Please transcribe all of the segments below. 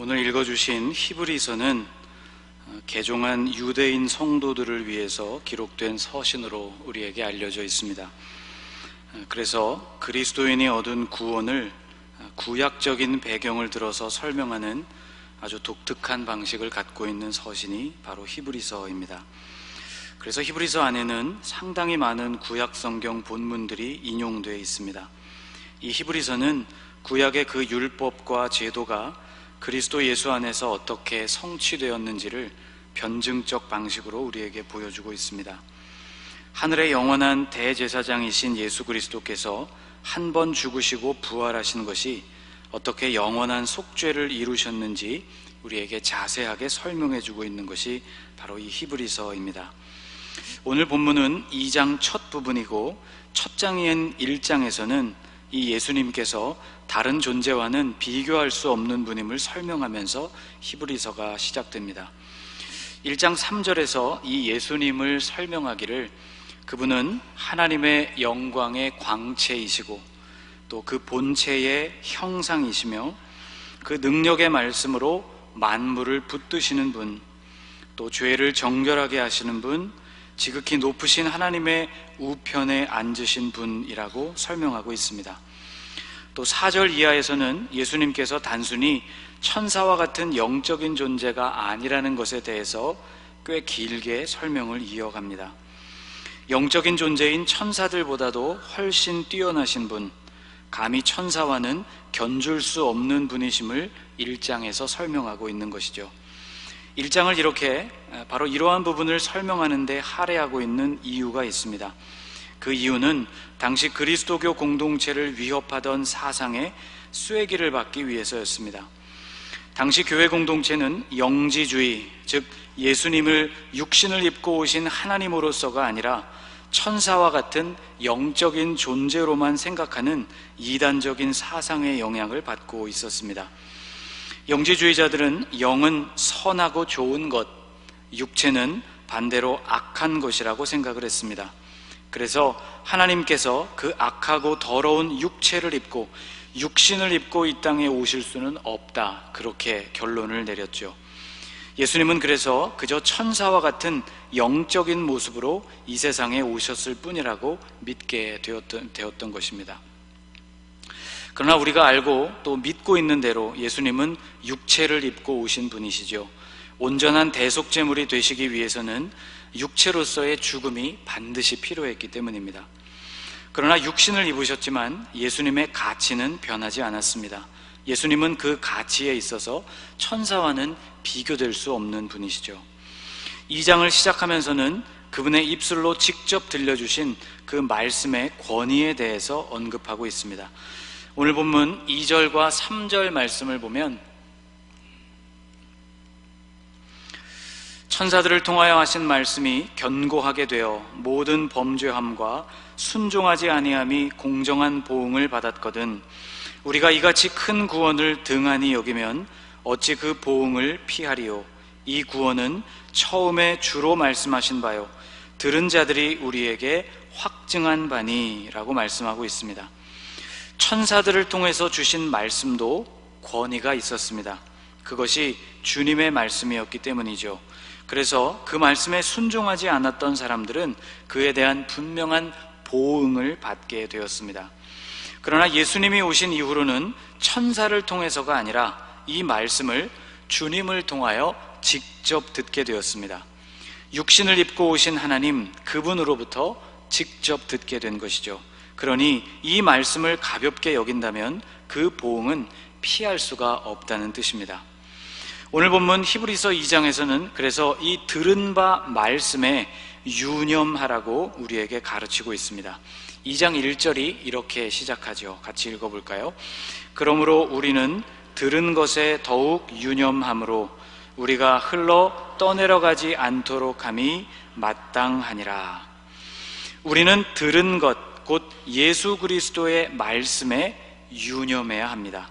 오늘 읽어주신 히브리서는 개종한 유대인 성도들을 위해서 기록된 서신으로 우리에게 알려져 있습니다. 그래서 그리스도인이 얻은 구원을 구약적인 배경을 들어서 설명하는 아주 독특한 방식을 갖고 있는 서신이 바로 히브리서입니다. 그래서 히브리서 안에는 상당히 많은 구약 성경 본문들이 인용되어 있습니다. 이 히브리서는 구약의 그 율법과 제도가 그리스도 예수 안에서 어떻게 성취되었는지를 변증적 방식으로 우리에게 보여주고 있습니다. 하늘의 영원한 대제사장이신 예수 그리스도께서 한 번 죽으시고 부활하신 것이 어떻게 영원한 속죄를 이루셨는지 우리에게 자세하게 설명해 주고 있는 것이 바로 이 히브리서입니다. 오늘 본문은 2장 첫 부분이고 첫 장인 1장에서는 이 예수님께서 다른 존재와는 비교할 수 없는 분임을 설명하면서 히브리서가 시작됩니다. 1장 3절에서 이 예수님을 설명하기를 그분은 하나님의 영광의 광채이시고 또 그 본체의 형상이시며 그 능력의 말씀으로 만물을 붙드시는 분, 또 죄를 정결하게 하시는 분, 지극히 높으신 하나님의 우편에 앉으신 분이라고 설명하고 있습니다. 또 4절 이하에서는 예수님께서 단순히 천사와 같은 영적인 존재가 아니라는 것에 대해서 꽤 길게 설명을 이어갑니다. 영적인 존재인 천사들보다도 훨씬 뛰어나신 분, 감히 천사와는 견줄 수 없는 분이심을 1장에서 설명하고 있는 것이죠. 1장을 이렇게 바로 이러한 부분을 설명하는 데 할애하고 있는 이유가 있습니다. 그 이유는 당시 그리스도교 공동체를 위협하던 사상의 쐐기를 받기 위해서였습니다. 당시 교회 공동체는 영지주의, 즉 예수님을 육신을 입고 오신 하나님으로서가 아니라 천사와 같은 영적인 존재로만 생각하는 이단적인 사상의 영향을 받고 있었습니다. 영지주의자들은 영은 선하고 좋은 것, 육체는 반대로 악한 것이라고 생각을 했습니다. 그래서 하나님께서 그 악하고 더러운 육체를 입고 육신을 입고 이 땅에 오실 수는 없다, 그렇게 결론을 내렸죠. 예수님은 그래서 그저 천사와 같은 영적인 모습으로 이 세상에 오셨을 뿐이라고 믿게 되었던 것입니다. 그러나 우리가 알고 또 믿고 있는 대로 예수님은 육체를 입고 오신 분이시죠. 온전한 대속제물이 되시기 위해서는 육체로서의 죽음이 반드시 필요했기 때문입니다. 그러나 육신을 입으셨지만 예수님의 가치는 변하지 않았습니다. 예수님은 그 가치에 있어서 천사와는 비교될 수 없는 분이시죠. 2장을 시작하면서는 그분의 입술로 직접 들려주신 그 말씀의 권위에 대해서 언급하고 있습니다. 오늘 본문 2절과 3절 말씀을 보면 천사들을 통하여 하신 말씀이 견고하게 되어 모든 범죄함과 순종하지 아니함이 공정한 보응을 받았거든 우리가 이같이 큰 구원을 등한히 여기면 어찌 그 보응을 피하리요. 이 구원은 처음에 주로 말씀하신 바요 들은 자들이 우리에게 확증한 바니 라고 말씀하고 있습니다. 천사들을 통해서 주신 말씀도 권위가 있었습니다. 그것이 주님의 말씀이었기 때문이죠. 그래서 그 말씀에 순종하지 않았던 사람들은 그에 대한 분명한 보응을 받게 되었습니다. 그러나 예수님이 오신 이후로는 천사를 통해서가 아니라 이 말씀을 주님을 통하여 직접 듣게 되었습니다. 육신을 입고 오신 하나님, 그분으로부터 직접 듣게 된 것이죠. 그러니 이 말씀을 가볍게 여긴다면 그 보응은 피할 수가 없다는 뜻입니다. 오늘 본문 히브리서 2장에서는 그래서 이 들은 바 말씀에 유념하라고 우리에게 가르치고 있습니다. 2장 1절이 이렇게 시작하죠. 같이 읽어볼까요? 그러므로 우리는 들은 것에 더욱 유념함으로 우리가 흘러 떠내려가지 않도록 함이 마땅하니라. 우리는 들은 것, 곧 예수 그리스도의 말씀에 유념해야 합니다.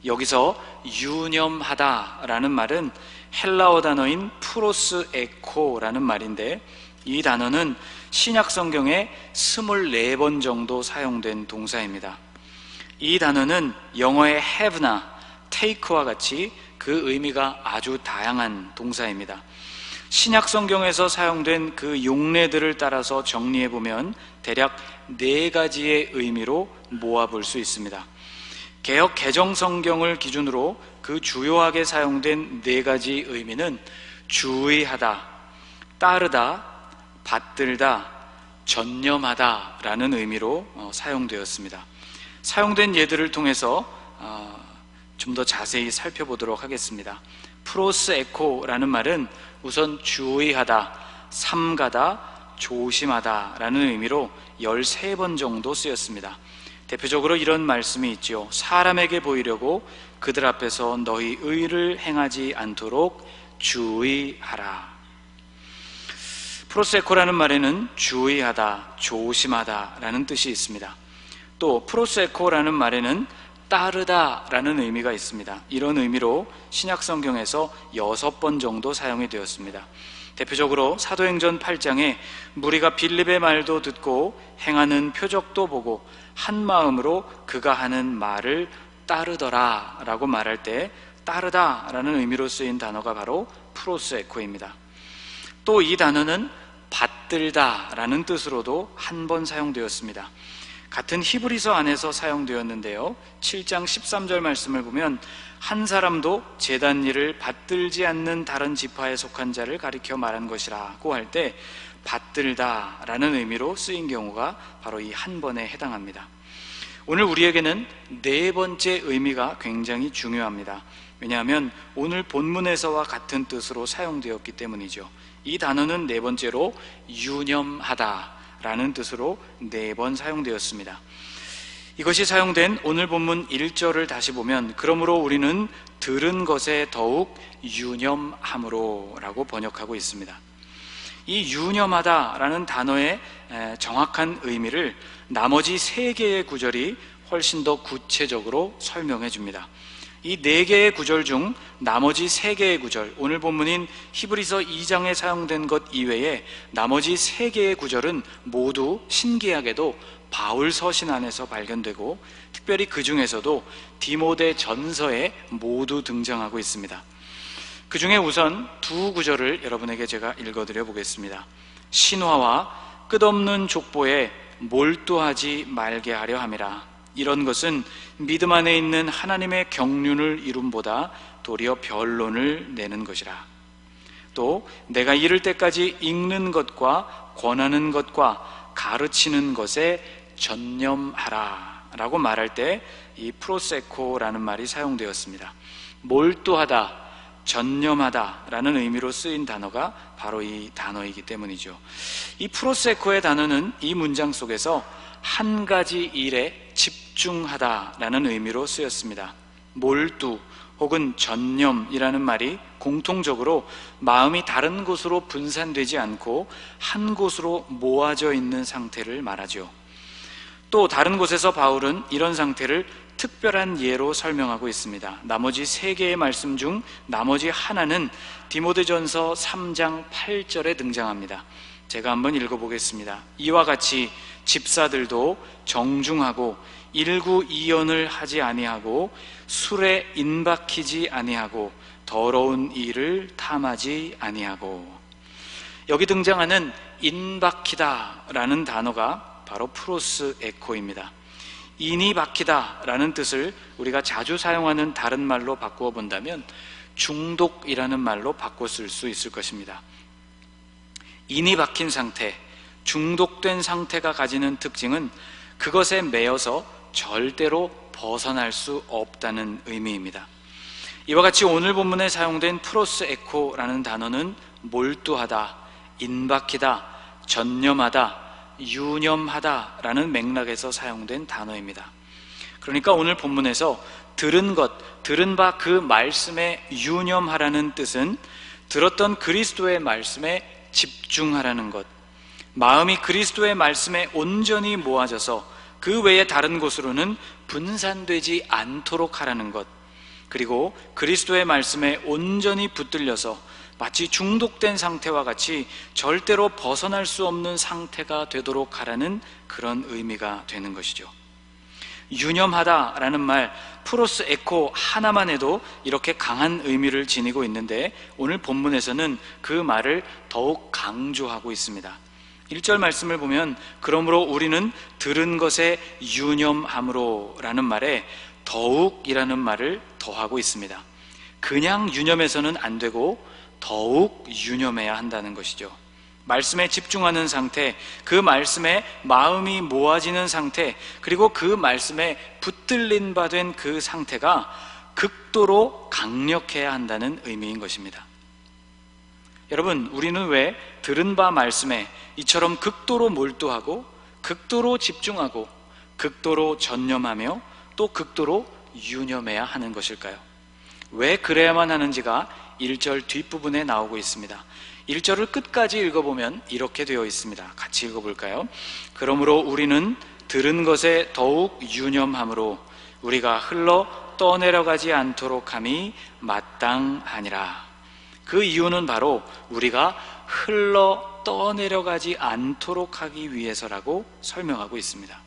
여기서 유념하다라는 말은 헬라어 단어인 프로스 에코라는 말인데 이 단어는 신약 성경에 24번 정도 사용된 동사입니다. 이 단어는 영어의 have나 take와 같이 그 의미가 아주 다양한 동사입니다. 신약 성경에서 사용된 그 용례들을 따라서 정리해 보면 대략 4가지의 의미로 모아볼 수 있습니다. 개역 개정 성경을 기준으로 그 주요하게 사용된 4가지 의미는 주의하다, 따르다, 받들다, 전념하다 라는 의미로 사용되었습니다. 사용된 예들을 통해서 좀 더 자세히 살펴보도록 하겠습니다. 프로스 에코라는 말은 우선 주의하다, 삼가다, 조심하다 라는 의미로 13번 정도 쓰였습니다. 대표적으로 이런 말씀이 있죠. 사람에게 보이려고 그들 앞에서 너희 의를 행하지 않도록 주의하라. 프로세코라는 말에는 주의하다, 조심하다 라는 뜻이 있습니다. 또 프로세코라는 말에는 따르다 라는 의미가 있습니다. 이런 의미로 신약 성경에서 6번 정도 사용이 되었습니다. 대표적으로 사도행전 8장에 무리가 빌립의 말도 듣고 행하는 표적도 보고 한 마음으로 그가 하는 말을 따르더라 라고 말할 때 따르다 라는 의미로 쓰인 단어가 바로 프로스에코입니다. 또 이 단어는 받들다 라는 뜻으로도 한 번 사용되었습니다. 같은 히브리서 안에서 사용되었는데요, 7장 13절 말씀을 보면 한 사람도 제단 일을 받들지 않는 다른 지파에 속한 자를 가리켜 말한 것이라고 할 때 받들다 라는 의미로 쓰인 경우가 바로 이 한 번에 해당합니다. 오늘 우리에게는 4번째 의미가 굉장히 중요합니다. 왜냐하면 오늘 본문에서와 같은 뜻으로 사용되었기 때문이죠. 이 단어는 4번째로 유념하다 라는 뜻으로 4번 사용되었습니다. 이것이 사용된 오늘 본문 1절을 다시 보면 그러므로 우리는 들은 것에 더욱 유념함으로 라고 번역하고 있습니다. 이 유념하다 라는 단어의 정확한 의미를 나머지 3개의 구절이 훨씬 더 구체적으로 설명해 줍니다. 이 4개의 구절 중 나머지 3개의 구절, 오늘 본문인 히브리서 2장에 사용된 것 이외에 나머지 3개의 구절은 모두 신기하게도 바울 서신 안에서 발견되고 특별히 그 중에서도 디모데 전서에 모두 등장하고 있습니다. 그 중에 우선 2 구절을 여러분에게 제가 읽어드려 보겠습니다. 신화와 끝없는 족보에 몰두하지 말게 하려 함이라. 이런 것은 믿음 안에 있는 하나님의 경륜을 이룸보다 도리어 변론을 내는 것이라. 또 내가 이를 때까지 읽는 것과 권하는 것과 가르치는 것에 전념하라 라고 말할 때 이 프로세코라는 말이 사용되었습니다. 몰두하다, 전념하다 라는 의미로 쓰인 단어가 바로 이 단어이기 때문이죠. 이 프로세코의 단어는 이 문장 속에서 한 가지 일에 집중하다 라는 의미로 쓰였습니다. 몰두 혹은 전념이라는 말이 공통적으로 마음이 다른 곳으로 분산되지 않고 한 곳으로 모아져 있는 상태를 말하죠. 또 다른 곳에서 바울은 이런 상태를 특별한 예로 설명하고 있습니다. 나머지 3개의 말씀 중 나머지 하나는 디모데전서 3장 8절에 등장합니다. 제가 한번 읽어보겠습니다. 이와 같이 집사들도 정중하고 일구이연을 하지 아니하고 술에 인박히지 아니하고 더러운 일을 탐하지 아니하고. 여기 등장하는 인박히다 라는 단어가 바로 프로스 에코입니다. 인이 박히다 라는 뜻을 우리가 자주 사용하는 다른 말로 바꾸어 본다면 중독이라는 말로 바꿔 쓸 수 있을 것입니다. 인이 박힌 상태, 중독된 상태가 가지는 특징은 그것에 매여서 절대로 벗어날 수 없다는 의미입니다. 이와 같이 오늘 본문에 사용된 프로스 에코라는 단어는 몰두하다, 인박히다, 전념하다, 유념하다 라는 맥락에서 사용된 단어입니다. 그러니까 오늘 본문에서 들은 것, 들은 바 그 말씀에 유념하라는 뜻은 들었던 그리스도의 말씀에 집중하라는 것, 마음이 그리스도의 말씀에 온전히 모아져서 그 외에 다른 곳으로는 분산되지 않도록 하라는 것, 그리고 그리스도의 말씀에 온전히 붙들려서 마치 중독된 상태와 같이 절대로 벗어날 수 없는 상태가 되도록 하라는 그런 의미가 되는 것이죠. 유념하다라는 말, 프로스 에코 하나만 해도 이렇게 강한 의미를 지니고 있는데 오늘 본문에서는 그 말을 더욱 강조하고 있습니다. 1절 말씀을 보면 그러므로 우리는 들은 것에 유념함으로 라는 말에 더욱이라는 말을 더하고 있습니다. 그냥 유념해서는 안 되고 더욱 유념해야 한다는 것이죠. 말씀에 집중하는 상태, 그 말씀에 마음이 모아지는 상태, 그리고 그 말씀에 붙들린 바 된 그 상태가 극도로 강력해야 한다는 의미인 것입니다. 여러분, 우리는 왜 들은 바 말씀에 이처럼 극도로 몰두하고 극도로 집중하고 극도로 전념하며 또 극도로 유념해야 하는 것일까요? 왜 그래야만 하는지가 1절 뒷부분에 나오고 있습니다. 1절을 끝까지 읽어보면 이렇게 되어 있습니다. 같이 읽어볼까요? 그러므로 우리는 들은 것에 더욱 유념함으로 우리가 흘러 떠내려가지 않도록 함이 마땅하니라. 그 이유는 바로 우리가 흘러 떠내려가지 않도록 하기 위해서라고 설명하고 있습니다.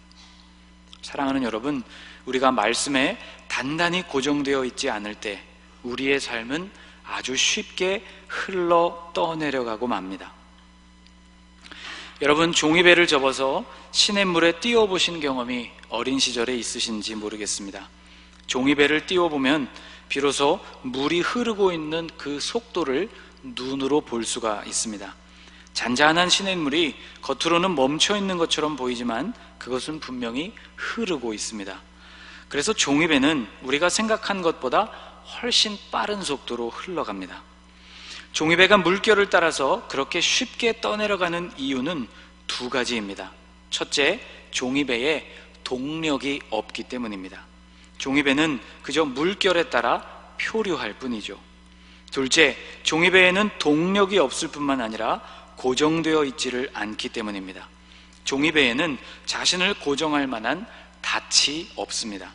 사랑하는 여러분, 우리가 말씀에 단단히 고정되어 있지 않을 때 우리의 삶은 아주 쉽게 흘러 떠내려가고 맙니다. 여러분, 종이배를 접어서 시냇물에 띄워보신 경험이 어린 시절에 있으신지 모르겠습니다. 종이배를 띄워보면 비로소 물이 흐르고 있는 그 속도를 눈으로 볼 수가 있습니다. 잔잔한 시냇물이 겉으로는 멈춰 있는 것처럼 보이지만 그것은 분명히 흐르고 있습니다. 그래서 종이배는 우리가 생각한 것보다 훨씬 빠른 속도로 흘러갑니다. 종이배가 물결을 따라서 그렇게 쉽게 떠내려가는 이유는 두 가지입니다. 첫째, 종이배에 동력이 없기 때문입니다. 종이배는 그저 물결에 따라 표류할 뿐이죠. 둘째, 종이배에는 동력이 없을 뿐만 아니라 고정되어 있지를 않기 때문입니다. 종이배에는 자신을 고정할 만한 닻이 없습니다.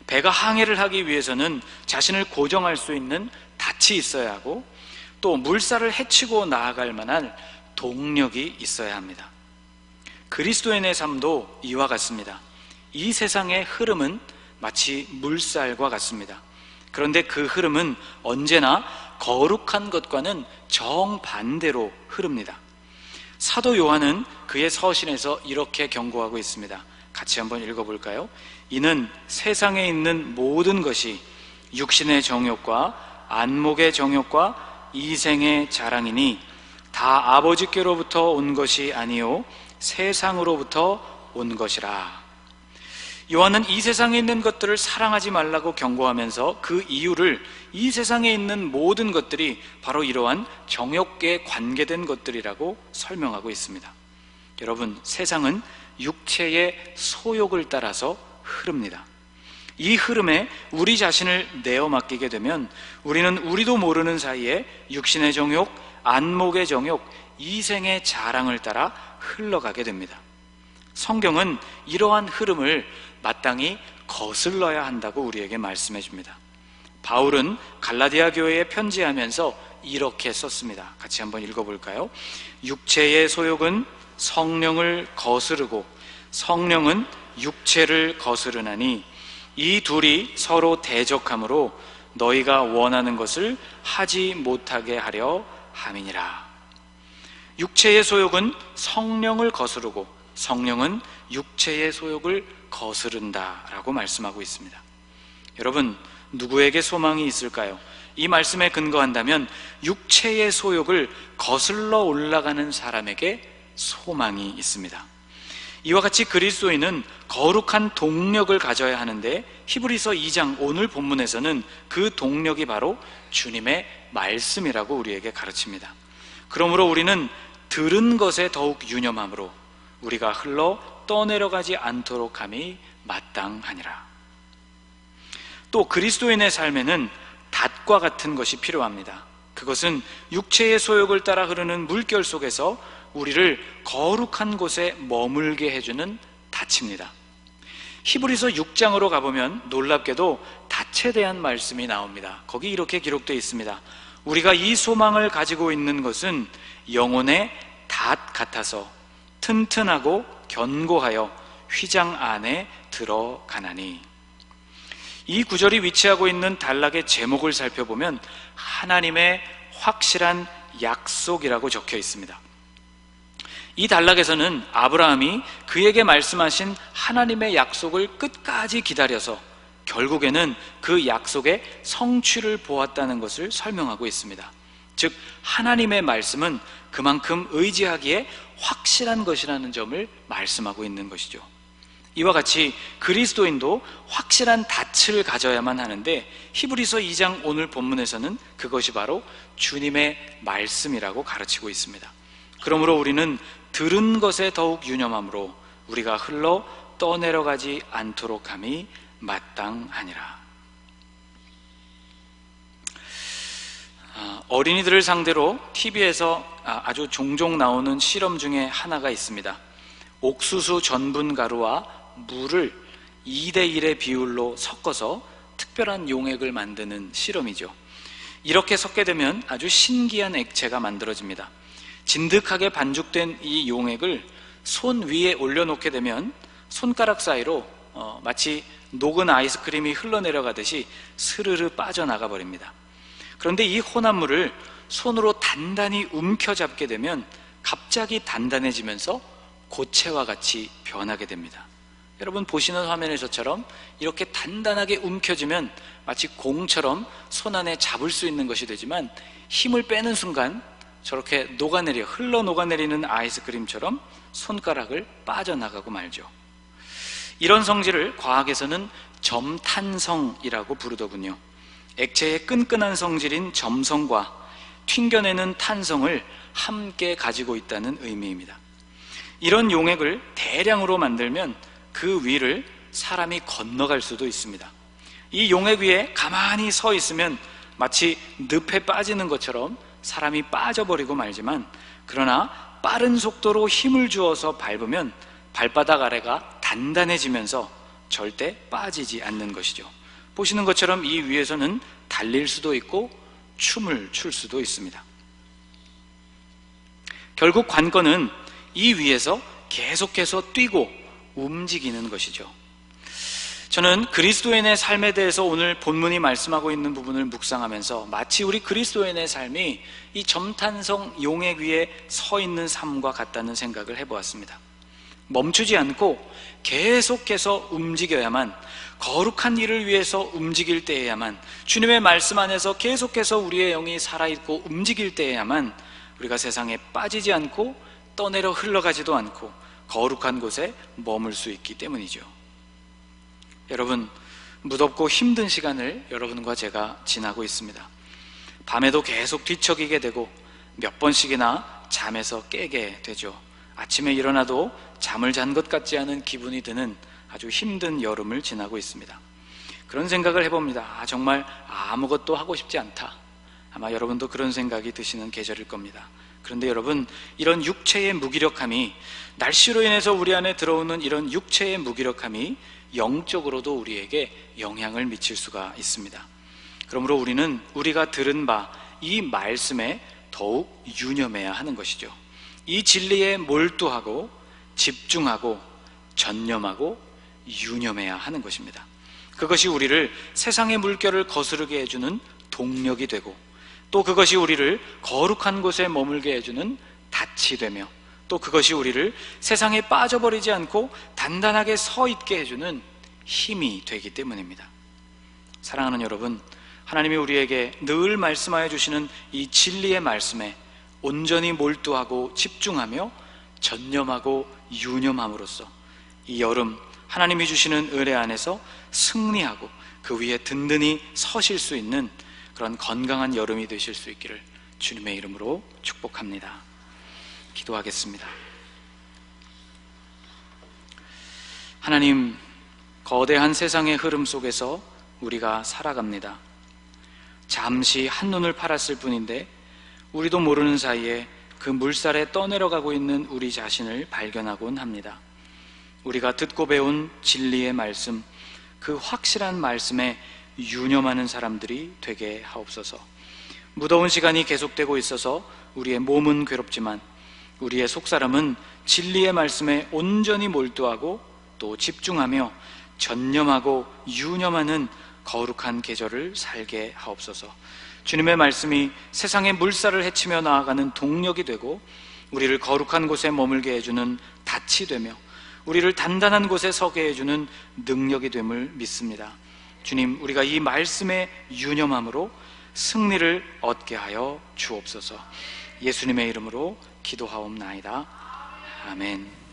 배가 항해를 하기 위해서는 자신을 고정할 수 있는 닻이 있어야 하고 또 물살을 헤치고 나아갈 만한 동력이 있어야 합니다. 그리스도인의 삶도 이와 같습니다. 이 세상의 흐름은 마치 물살과 같습니다. 그런데 그 흐름은 언제나 거룩한 것과는 정반대로 흐릅니다. 사도 요한은 그의 서신에서 이렇게 경고하고 있습니다. 같이 한번 읽어볼까요? 이는 세상에 있는 모든 것이 육신의 정욕과 안목의 정욕과 이생의 자랑이니 다 아버지께로부터 온 것이 아니요 세상으로부터 온 것이라. 요한은 이 세상에 있는 것들을 사랑하지 말라고 경고하면서 그 이유를 이 세상에 있는 모든 것들이 바로 이러한 정욕에 관계된 것들이라고 설명하고 있습니다. 여러분, 세상은 육체의 소욕을 따라서 흐릅니다. 이 흐름에 우리 자신을 내어 맡기게 되면 우리는 우리도 모르는 사이에 육신의 정욕, 안목의 정욕, 이생의 자랑을 따라 흘러가게 됩니다. 성경은 이러한 흐름을 마땅히 거슬러야 한다고 우리에게 말씀해 줍니다. 바울은 갈라디아 교회에 편지하면서 이렇게 썼습니다. 같이 한번 읽어볼까요? 육체의 소욕은 성령을 거스르고 성령은 육체를 거스르나니 이 둘이 서로 대적하므로 너희가 원하는 것을 하지 못하게 하려 함이니라. 육체의 소욕은 성령을 거스르고 성령은 육체의 소욕을 거스른다라고 말씀하고 있습니다. 여러분, 누구에게 소망이 있을까요? 이 말씀에 근거한다면 육체의 소욕을 거슬러 올라가는 사람에게 소망이 있습니다. 이와 같이 그리스도인은 거룩한 동력을 가져야 하는데 히브리서 2장 오늘 본문에서는 그 동력이 바로 주님의 말씀이라고 우리에게 가르칩니다. 그러므로 우리는 들은 것에 더욱 유념함으로 우리가 흘러 떠내려가지 않도록 함이 마땅하니라. 또 그리스도인의 삶에는 닷과 같은 것이 필요합니다. 그것은 육체의 소욕을 따라 흐르는 물결 속에서 우리를 거룩한 곳에 머물게 해주는 닻입니다. 히브리서 6장으로 가보면 놀랍게도 닻에 대한 말씀이 나옵니다. 거기 이렇게 기록되어 있습니다. 우리가 이 소망을 가지고 있는 것은 영혼의 닷 같아서 튼튼하고 견고하여 휘장 안에 들어가나니. 이 구절이 위치하고 있는 단락의 제목을 살펴보면 하나님의 확실한 약속이라고 적혀 있습니다. 이 단락에서는 아브라함이 그에게 말씀하신 하나님의 약속을 끝까지 기다려서 결국에는 그 약속의 성취를 보았다는 것을 설명하고 있습니다. 즉 하나님의 말씀은 그만큼 의지하기에 확실한 것이라는 점을 말씀하고 있는 것이죠. 이와 같이 그리스도인도 확실한 닻을 가져야만 하는데 히브리서 2장 오늘 본문에서는 그것이 바로 주님의 말씀이라고 가르치고 있습니다. 그러므로 우리는 들은 것에 더욱 유념함으로 우리가 흘러 떠내려가지 않도록 함이 마땅하니라. 어린이들을 상대로 TV에서 아주 종종 나오는 실험 중에 하나가 있습니다. 옥수수 전분 가루와 물을 2대1의 비율로 섞어서 특별한 용액을 만드는 실험이죠. 이렇게 섞게 되면 아주 신기한 액체가 만들어집니다. 진득하게 반죽된 이 용액을 손 위에 올려놓게 되면 손가락 사이로 마치 녹은 아이스크림이 흘러내려가듯이 스르르 빠져나가 버립니다. 그런데 이 혼합물을 손으로 단단히 움켜잡게 되면 갑자기 단단해지면서 고체와 같이 변하게 됩니다. 여러분 보시는 화면에서처럼 이렇게 단단하게 움켜쥐면 마치 공처럼 손 안에 잡을 수 있는 것이 되지만 힘을 빼는 순간 저렇게 흘러 녹아내리는 아이스크림처럼 손가락을 빠져나가고 말죠. 이런 성질을 과학에서는 점탄성이라고 부르더군요. 액체의 끈끈한 성질인 점성과 튕겨내는 탄성을 함께 가지고 있다는 의미입니다. 이런 용액을 대량으로 만들면 그 위를 사람이 건너갈 수도 있습니다. 이 용액 위에 가만히 서 있으면 마치 늪에 빠지는 것처럼 사람이 빠져버리고 말지만, 그러나 빠른 속도로 힘을 주어서 밟으면 발바닥 아래가 단단해지면서 절대 빠지지 않는 것이죠. 보시는 것처럼 이 위에서는 달릴 수도 있고 춤을 출 수도 있습니다. 결국 관건은 이 위에서 계속해서 뛰고 움직이는 것이죠. 저는 그리스도인의 삶에 대해서 오늘 본문이 말씀하고 있는 부분을 묵상하면서 마치 우리 그리스도인의 삶이 이 점탄성 용액 위에 서 있는 삶과 같다는 생각을 해보았습니다. 멈추지 않고 계속해서 움직여야만, 거룩한 일을 위해서 움직일 때에야만, 주님의 말씀 안에서 계속해서 우리의 영이 살아있고 움직일 때에야만 우리가 세상에 빠지지 않고 떠내려 흘러가지도 않고 거룩한 곳에 머물 수 있기 때문이죠. 여러분, 무덥고 힘든 시간을 여러분과 제가 지나고 있습니다. 밤에도 계속 뒤척이게 되고 몇 번씩이나 잠에서 깨게 되죠. 아침에 일어나도 잠을 잔 것 같지 않은 기분이 드는 아주 힘든 여름을 지나고 있습니다. 그런 생각을 해봅니다. 정말 아무것도 하고 싶지 않다. 아마 여러분도 그런 생각이 드시는 계절일 겁니다. 그런데 여러분, 이런 육체의 무기력함이, 날씨로 인해서 우리 안에 들어오는 이런 육체의 무기력함이 영적으로도 우리에게 영향을 미칠 수가 있습니다. 그러므로 우리는 우리가 들은 바 이 말씀에 더욱 유념해야 하는 것이죠. 이 진리에 몰두하고 집중하고 전념하고 유념해야 하는 것입니다. 그것이 우리를 세상의 물결을 거스르게 해주는 동력이 되고, 또 그것이 우리를 거룩한 곳에 머물게 해주는 닻이 되며, 또 그것이 우리를 세상에 빠져버리지 않고 단단하게 서 있게 해주는 힘이 되기 때문입니다. 사랑하는 여러분, 하나님이 우리에게 늘 말씀하여 주시는 이 진리의 말씀에 온전히 몰두하고 집중하며 전념하고 유념함으로써 이 여름 하나님이 주시는 은혜 안에서 승리하고 그 위에 든든히 서실 수 있는 그런 건강한 여름이 되실 수 있기를 주님의 이름으로 축복합니다. 기도하겠습니다. 하나님, 거대한 세상의 흐름 속에서 우리가 살아갑니다. 잠시 한눈을 팔았을 뿐인데 우리도 모르는 사이에 그 물살에 떠내려가고 있는 우리 자신을 발견하곤 합니다. 우리가 듣고 배운 진리의 말씀, 그 확실한 말씀에 유념하는 사람들이 되게 하옵소서. 무더운 시간이 계속되고 있어서 우리의 몸은 괴롭지만 우리의 속사람은 진리의 말씀에 온전히 몰두하고 또 집중하며 전념하고 유념하는 거룩한 계절을 살게 하옵소서. 주님의 말씀이 세상의 물살을 헤치며 나아가는 동력이 되고 우리를 거룩한 곳에 머물게 해주는 닻이 되며 우리를 단단한 곳에 서게 해주는 능력이 됨을 믿습니다. 주님, 우리가 이 말씀에 유념함으로 승리를 얻게 하여 주옵소서. 예수님의 이름으로 기도하옵나이다. 아멘.